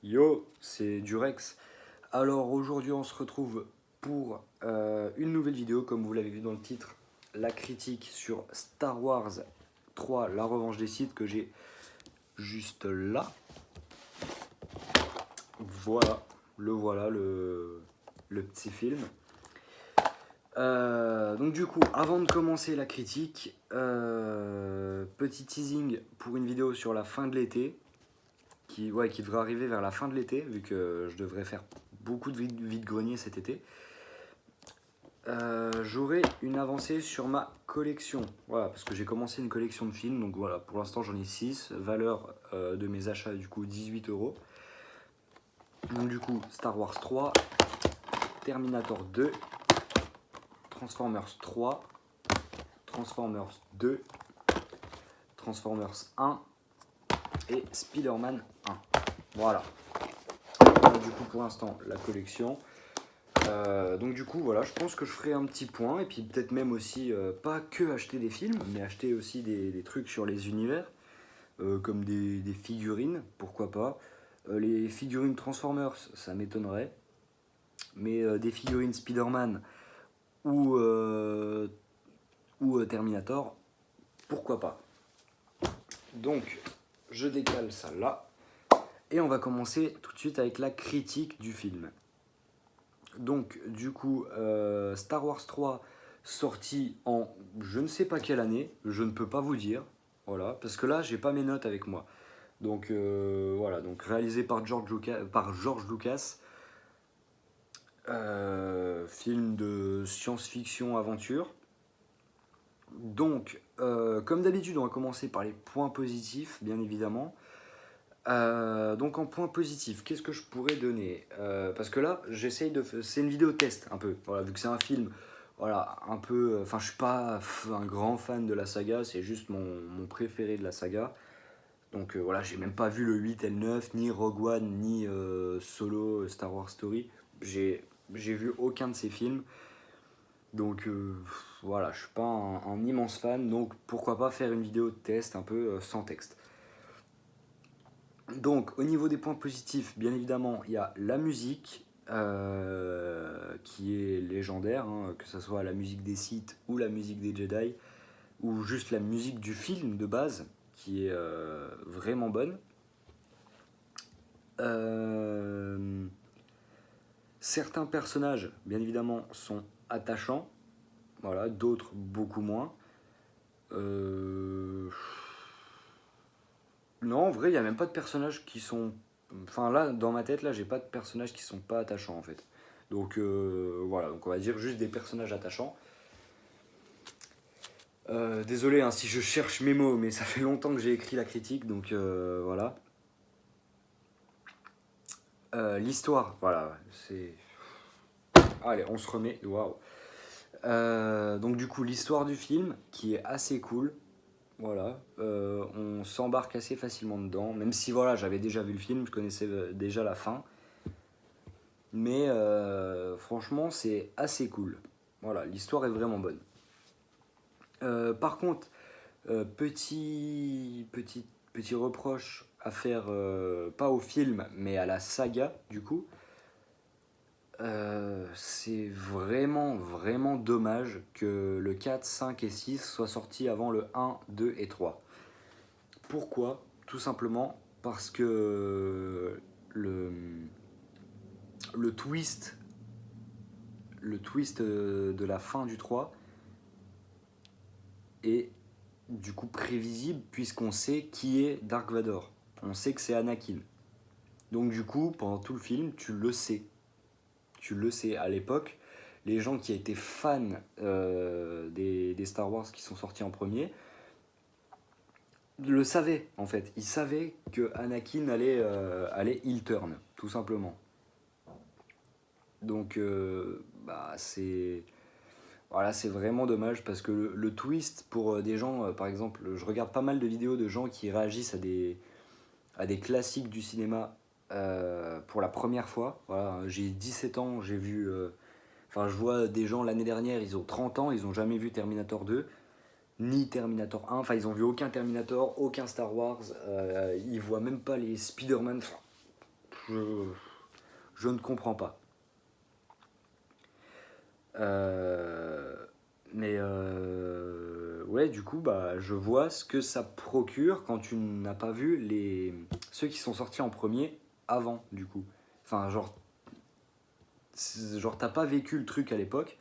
Yo, c'est Durex. Alors aujourd'hui on se retrouve pour une nouvelle vidéo, comme vous l'avez vu dans le titre, la critique sur Star Wars 3, la revanche des Sith, que j'ai juste là. Voilà le petit film. Donc du coup, avant de commencer la critique, petit teasing pour une vidéo sur la fin de l'été, qui devrait arriver vers la fin de l'été, vu que je devrais faire beaucoup de vide-grenier cet été. J'aurai une avancée sur ma collection. Voilà, parce que j'ai commencé une collection de films, donc voilà, pour l'instant j'en ai 6. Valeur de mes achats, du coup, 18 €. Donc du coup, Star Wars 3, Terminator 2, Transformers 3, Transformers 2, Transformers 1 et Spider-Man 1. Voilà. Donc, du coup, pour l'instant, la collection. Donc du coup voilà, je pense que je ferai un petit point et puis peut-être même aussi pas que acheter des films, mais acheter aussi des trucs sur les univers, comme des figurines, pourquoi pas. Les figurines Transformers, ça m'étonnerait, mais des figurines Spider-Man ou Terminator, pourquoi pas. Donc je décale ça là et on va commencer tout de suite avec la critique du film. Donc du coup, Star Wars 3 sorti en je ne sais pas quelle année, je ne peux pas vous dire, voilà, parce que là j'ai pas mes notes avec moi. Donc voilà, donc réalisé par George Lucas, film de science-fiction aventure. Donc comme d'habitude, on va commencer par les points positifs, bien évidemment. Donc en point positif, qu'est-ce que je pourrais donner, parce que là, c'est une vidéo test un peu. Voilà, vu que c'est un film, voilà, un peu. Enfin, je suis pas un grand fan de la saga, c'est juste mon préféré de la saga. Donc voilà, j'ai même pas vu le 8 et le 9, ni Rogue One, ni Solo, Star Wars Story. J'ai vu aucun de ces films. Donc voilà, je suis pas un immense fan, donc pourquoi pas faire une vidéo de test un peu sans texte. Donc, au niveau des points positifs, bien évidemment, il y a la musique qui est légendaire, hein, que ce soit la musique des Sith ou la musique des Jedi, ou juste la musique du film de base, qui est vraiment bonne. Euh, Certains personnages, bien évidemment, sont attachants, voilà, d'autres beaucoup moins. Euh, Non, en vrai, il n'y a même pas de personnages qui sont. Enfin, là, dans ma tête, là, j'ai pas de personnages qui sont pas attachants, en fait. Donc, voilà, donc on va dire juste des personnages attachants. Désolé hein, si je cherche mes mots, mais ça fait longtemps que j'ai écrit la critique, donc voilà. L'histoire, voilà, c'est. Allez, on se remet. Waouh. Donc, du coup, l'histoire du film, qui est assez cool. Voilà, on s'embarque assez facilement dedans, même si voilà, j'avais déjà vu le film, je connaissais déjà la fin. Mais franchement, c'est assez cool. Voilà, l'histoire est vraiment bonne. Par contre, petit reproche à faire, pas au film, mais à la saga, du coup. C'est vraiment dommage que le 4, 5 et 6 soient sortis avant le 1, 2 et 3. Pourquoi? Tout simplement parce que le twist de la fin du 3 est du coup prévisible puisqu'on sait qui est Dark Vador. On sait que c'est Anakin. Donc du coup, pendant tout le film, tu le sais. Tu le sais. À l'époque, les gens qui étaient fans des Star Wars qui sont sortis en premier le savaient en fait. Ils savaient que Anakin allait heel turn, tout simplement. Donc bah c'est voilà, c'est vraiment dommage parce que le twist pour des gens, par exemple, je regarde pas mal de vidéos de gens qui réagissent à des classiques du cinéma pour la première fois. Voilà, j'ai 17 ans, j'ai vu. Enfin, je vois des gens l'année dernière, ils ont 30 ans, ils n'ont jamais vu Terminator 2, ni Terminator 1. Enfin, ils n'ont vu aucun Terminator, aucun Star Wars. Ils voient même pas les Spider-Man. Enfin, je ne comprends pas. Ouais, du coup, bah, je vois ce que ça procure quand tu n'as pas vu ceux qui sont sortis en premier avant, du coup. Enfin, genre t'as pas vécu le truc à l'époque,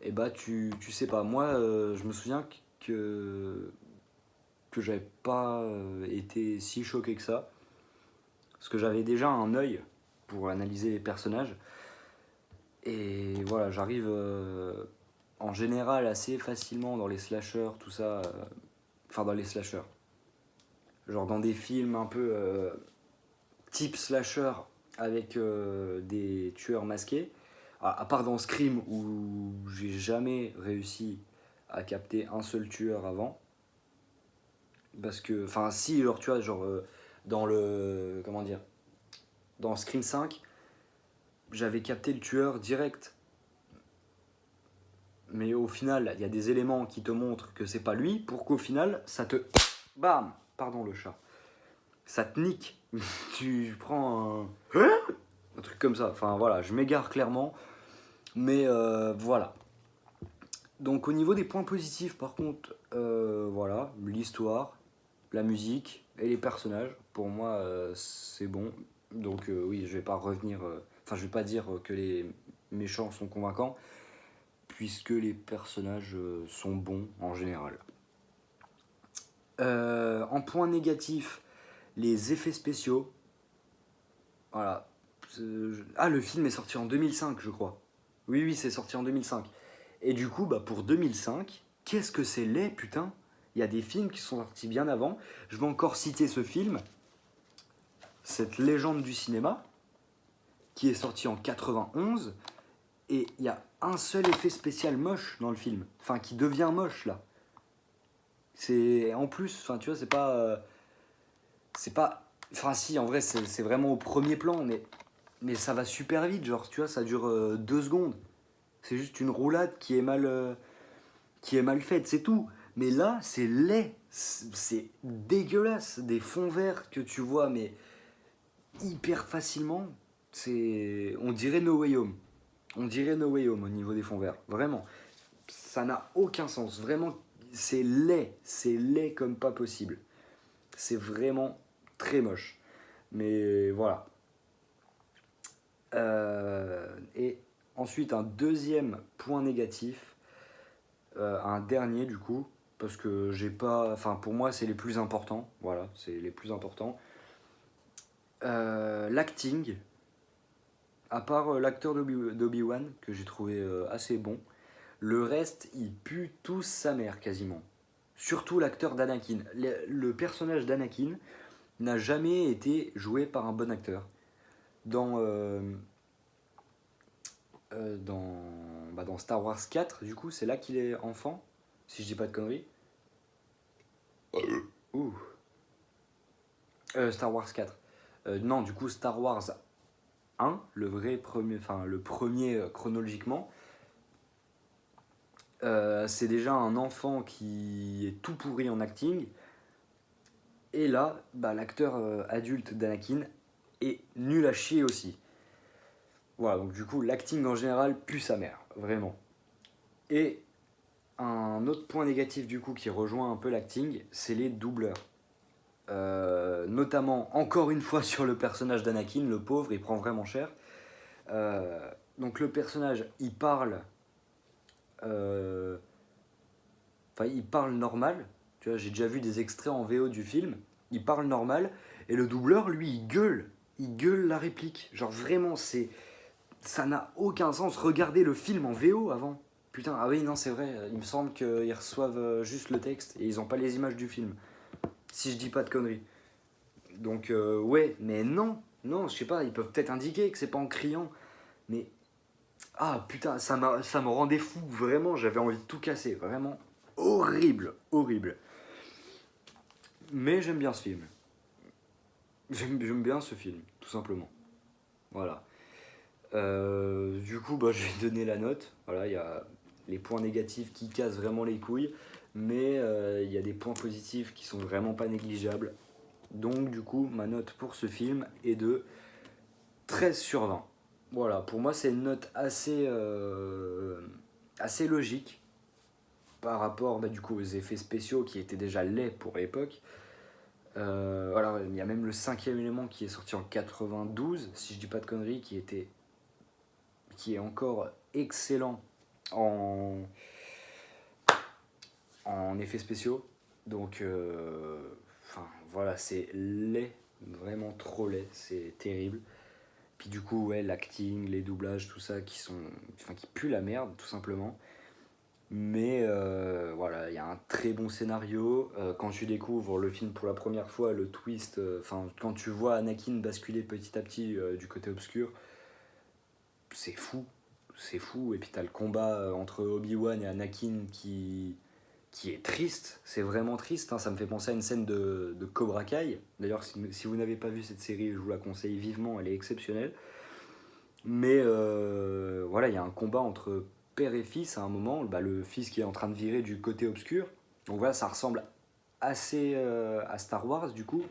et bah tu sais pas. Moi, je me souviens que, que j'avais pas été si choqué que ça, parce que j'avais déjà un œil pour analyser les personnages. Et voilà, j'arrive en général assez facilement dans les slashers, tout ça. Enfin, dans les slashers. Genre dans des films un peu type slasher avec des tueurs masqués. À part dans Scream où j'ai jamais réussi à capter un seul tueur avant. Parce que, enfin, si, alors tu vois, genre dans le. Comment dire. Dans Scream 5, j'avais capté le tueur direct. Mais au final, il y a des éléments qui te montrent que c'est pas lui, pour qu'au final, ça te. Bam. Pardon le chat. Ça te nique. Tu prends un truc comme ça. Enfin voilà, je m'égare clairement. Mais voilà. Donc au niveau des points positifs, par contre, voilà, l'histoire, la musique et les personnages, pour moi, c'est bon. Donc oui, je vais pas revenir. Enfin, je vais pas dire que les méchants sont convaincants, puisque les personnages sont bons en général. En point négatif, les effets spéciaux. Voilà. Ah, le film est sorti en 2005, je crois. Oui, oui, c'est sorti en 2005. Et du coup, bah, pour 2005, qu'est-ce que c'est laid, putain. Il y a des films qui sont sortis bien avant. Je vais encore citer ce film, cette légende du cinéma, qui est sorti en 91. Et il y a un seul effet spécial moche dans le film. Enfin, qui devient moche, là. C'est en plus, enfin, tu vois, c'est pas... c'est pas... Enfin, si, en vrai, c'est vraiment au premier plan, mais ça va super vite, genre, tu vois, ça dure 2 secondes. C'est juste une roulade qui est mal faite, c'est tout. Mais là, c'est laid, c'est dégueulasse. Des fonds verts que tu vois, mais hyper facilement. On dirait No Way Home. On dirait No Way Home au niveau des fonds verts. Vraiment. Ça n'a aucun sens. Vraiment, c'est laid. C'est laid comme pas possible. C'est vraiment très moche. Mais voilà. Et ensuite, un deuxième point négatif, un dernier du coup, parce que j'ai pas. Enfin, pour moi, c'est les plus importants. Voilà, c'est les plus importants. L'acting, à part l'acteur d'Obi-Wan, que j'ai trouvé assez bon, le reste, il pue tous sa mère quasiment. Surtout l'acteur d'Anakin. Le personnage d'Anakin n'a jamais été joué par un bon acteur. Dans, dans Star Wars 4, du coup, c'est là qu'il est enfant, si je dis pas de conneries. Ouh. Star Wars 4. Non, du coup, Star Wars 1, le vrai premier, enfin le premier chronologiquement, c'est déjà un enfant qui est tout pourri en acting. Et là, bah, l'acteur adulte d'Anakin est nul à chier aussi. Voilà, donc du coup, l'acting en général pue sa mère, vraiment. Et un autre point négatif du coup qui rejoint un peu l'acting, c'est les doubleurs. Notamment, encore une fois, sur le personnage d'Anakin, le pauvre, il prend vraiment cher. Donc le personnage, il parle... il parle normal. Tu vois, j'ai déjà vu des extraits en VO du film. Il parle normal. Et le doubleur, lui, il gueule. Il gueule la réplique. Genre vraiment, ça n'a aucun sens. Regardez le film en VO avant. Putain, ah oui, non, c'est vrai. Il me semble qu'ils reçoivent juste le texte et ils n'ont pas les images du film. Si je dis pas de conneries. Donc, ouais, mais non. Non, je sais pas, ils peuvent peut-être indiquer que c'est pas en criant. Mais, ah putain, ça me rendait fou. Vraiment, j'avais envie de tout casser. Vraiment horrible, horrible. Mais j'aime bien ce film. J'aime bien ce film, tout simplement. Voilà. Du coup, bah, je vais donner la note. Voilà, il y a les points négatifs qui cassent vraiment les couilles, mais il y a des points positifs qui sont vraiment pas négligeables. Donc, du coup, ma note pour ce film est de 13 sur 20. Voilà, pour moi c'est une note assez logique par rapport du coup aux effets spéciaux qui étaient déjà laids pour l'époque. Alors il y a même le 5e élément qui est sorti en 92, si je dis pas de conneries, qui est encore excellent en, en effets spéciaux. Donc voilà, c'est laid, vraiment trop laid, c'est terrible. Puis du coup, ouais, l'acting, les doublages, tout ça, qui puent la merde, tout simplement. Mais voilà, il y a un très bon scénario. Quand tu découvres le film pour la première fois, le twist, quand tu vois Anakin basculer petit à petit du côté obscur, c'est fou. C'est fou. Et puis t'as le combat entre Obi-Wan et Anakin qui est triste. C'est vraiment triste. Hein. Ça me fait penser à une scène de Cobra Kai. D'ailleurs, si vous n'avez pas vu cette série, je vous la conseille vivement. Elle est exceptionnelle. Mais voilà, il y a un combat entre père et fils à un moment. Le fils qui est en train de virer du côté obscur. Donc voilà, ça ressemble assez à Star Wars du coup.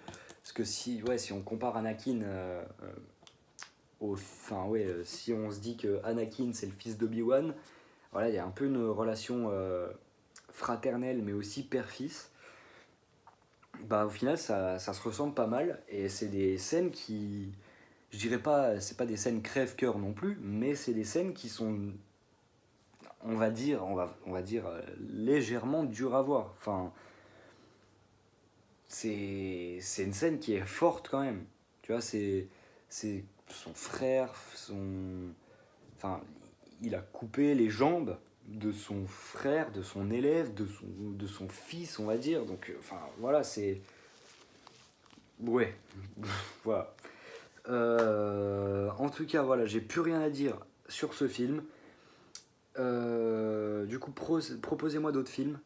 Parce que si on compare Anakin si on se dit que Anakin c'est le fils d'Obi-Wan, voilà, il y a un peu une relation fraternelle mais aussi père-fils. Au final, ça se ressemble pas mal. Et c'est des scènes qui. Je dirais pas, c'est pas des scènes crève-cœur non plus, mais c'est des scènes qui sont, on va dire légèrement dures à voir. Enfin, c'est une scène qui est forte quand même. Tu vois, c'est son frère, enfin, il a coupé les jambes de son frère, de son élève, de son fils, on va dire. Donc, voilà, c'est. Ouais, voilà. En tout cas, voilà, j'ai plus rien à dire sur ce film. Du coup, proposez-moi d'autres films.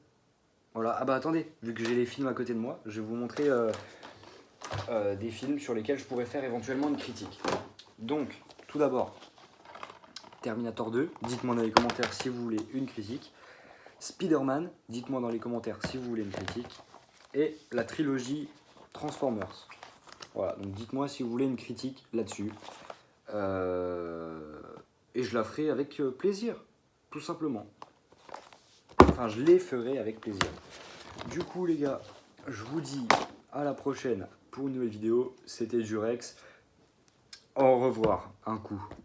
Voilà. Ah bah attendez, vu que j'ai les films à côté de moi, je vais vous montrer des films sur lesquels je pourrais faire éventuellement une critique. Donc, tout d'abord, Terminator 2, dites-moi dans les commentaires si vous voulez une critique. Spider-Man, dites-moi dans les commentaires si vous voulez une critique. Et la trilogie Transformers. Voilà, donc dites-moi si vous voulez une critique là-dessus. Et je la ferai avec plaisir, tout simplement. Enfin, je les ferai avec plaisir. Du coup, les gars, je vous dis à la prochaine pour une nouvelle vidéo. C'était Jurex. Au revoir, un coup.